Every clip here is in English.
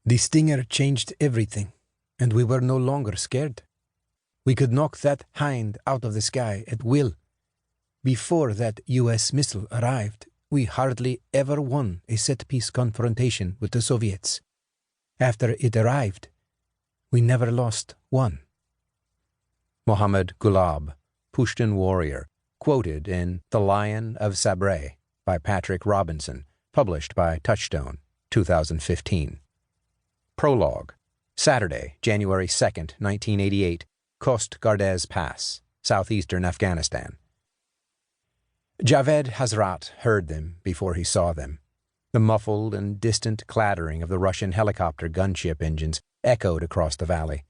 The stinger changed everything, and we were no longer scared. We could knock that hind out of the sky at will. Before that U.S. missile arrived, we hardly ever won a set-piece confrontation with the Soviets. After it arrived, we never lost one. Mohammad Gulab, Pushtun warrior, quoted in The Lion of Sabre by Patrick Robinson, published by Touchstone, 2015. Prologue. Saturday, January 2nd, 1988, Khost Gardez Pass, southeastern Afghanistan. Javed Hazrat heard them before he saw them. The muffled and distant clattering of the Russian helicopter gunship engines echoed across the valley.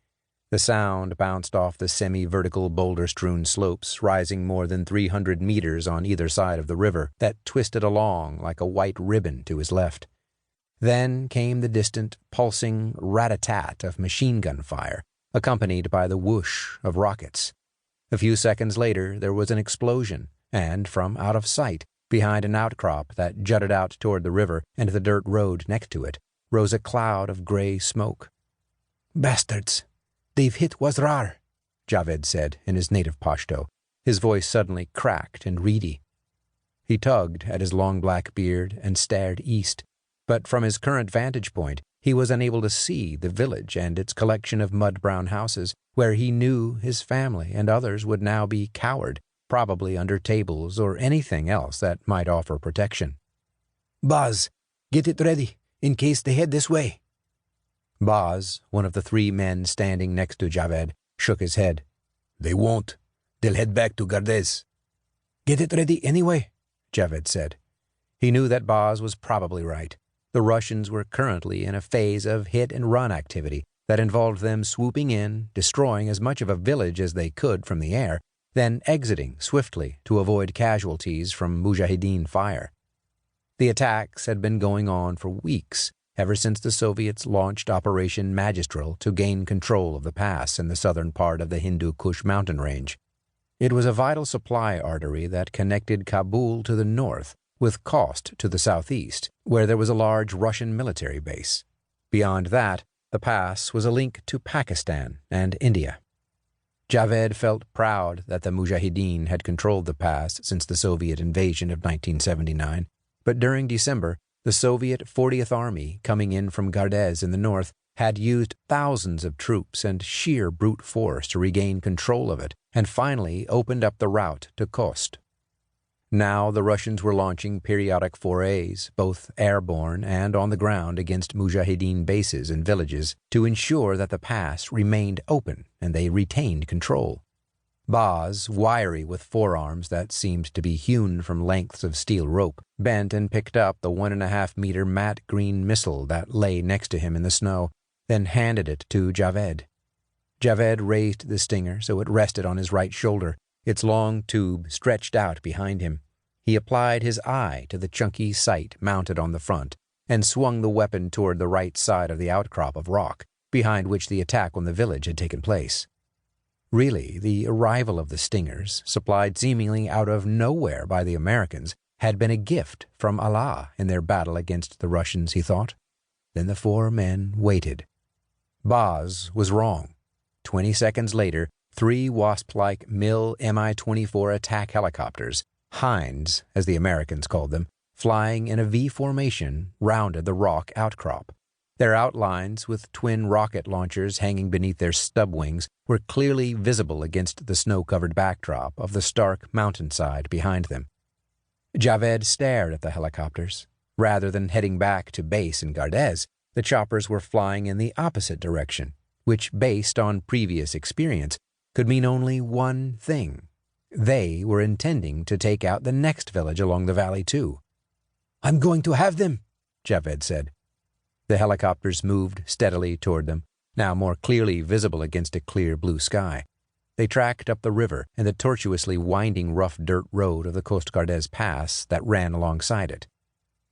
The sound bounced off the semi-vertical boulder-strewn slopes rising more than 300 meters on either side of the river that twisted along like a white ribbon to his left. Then came the distant, pulsing rat-a-tat of machine gun fire, accompanied by the whoosh of rockets. A few seconds later there was an explosion, and from out of sight, behind an outcrop that jutted out toward the river and the dirt road next to it, rose a cloud of gray smoke. "Bastards! They've hit Wazrar," Javed said in his native Pashto, his voice suddenly cracked and reedy. He tugged at his long black beard and stared east, but from his current vantage point he was unable to see the village and its collection of mud-brown houses, where he knew his family and others would now be cowered, probably under tables or anything else that might offer protection. "Baz, get it ready, in case they head this way." Baz, one of the three men standing next to Javed, shook his head. "They won't. They'll head back to Gardez." "Get it ready anyway," Javed said. He knew that Baz was probably right. The Russians were currently in a phase of hit-and-run activity that involved them swooping in, destroying as much of a village as they could from the air, then exiting swiftly to avoid casualties from mujahideen fire. The attacks had been going on for weeks, ever since the Soviets launched Operation Magistral to gain control of the pass in the southern part of the Hindu Kush mountain range. It was a vital supply artery that connected Kabul to the north with Khost to the southeast, where there was a large Russian military base. Beyond that, the pass was a link to Pakistan and India. Javed felt proud that the mujahideen had controlled the pass since the Soviet invasion of 1979, but during December, the Soviet 40th Army, coming in from Gardez in the north, had used thousands of troops and sheer brute force to regain control of it, and finally opened up the route to Khost. Now the Russians were launching periodic forays, both airborne and on the ground, against mujahideen bases and villages to ensure that the pass remained open and they retained control. Baz, wiry with forearms that seemed to be hewn from lengths of steel rope, bent and picked up the 1.5-meter matte green missile that lay next to him in the snow, then handed it to Javed. Javed raised the stinger so it rested on his right shoulder, its long tube stretched out behind him. He applied his eye to the chunky sight mounted on the front and swung the weapon toward the right side of the outcrop of rock, behind which the attack on the village had taken place. Really, the arrival of the stingers, supplied seemingly out of nowhere by the Americans, had been a gift from Allah in their battle against the Russians, he thought. Then the four men waited. Baz was wrong. 20 seconds later, 3 wasp-like MiL Mi-24 attack helicopters, Hinds, as the Americans called them, flying in a V formation, rounded the rock outcrop. Their outlines, with twin rocket launchers hanging beneath their stub wings, were clearly visible against the snow-covered backdrop of the stark mountainside behind them. Javed stared at the helicopters. Rather than heading back to base in Gardez, the choppers were flying in the opposite direction, which, based on previous experience, could mean only one thing. They were intending to take out the next village along the valley, too. "I'm going to have them," Javed said. The helicopters moved steadily toward them, now more clearly visible against a clear blue sky. They tracked up the river and the tortuously winding rough dirt road of the Khost Gardez Pass that ran alongside it.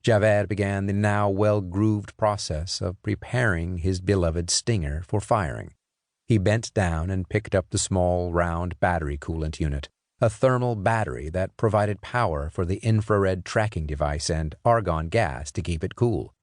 Javed began the now well-grooved process of preparing his beloved stinger for firing. He bent down and picked up the small, round battery coolant unit, a thermal battery that provided power for the infrared tracking device and argon gas to keep it cool.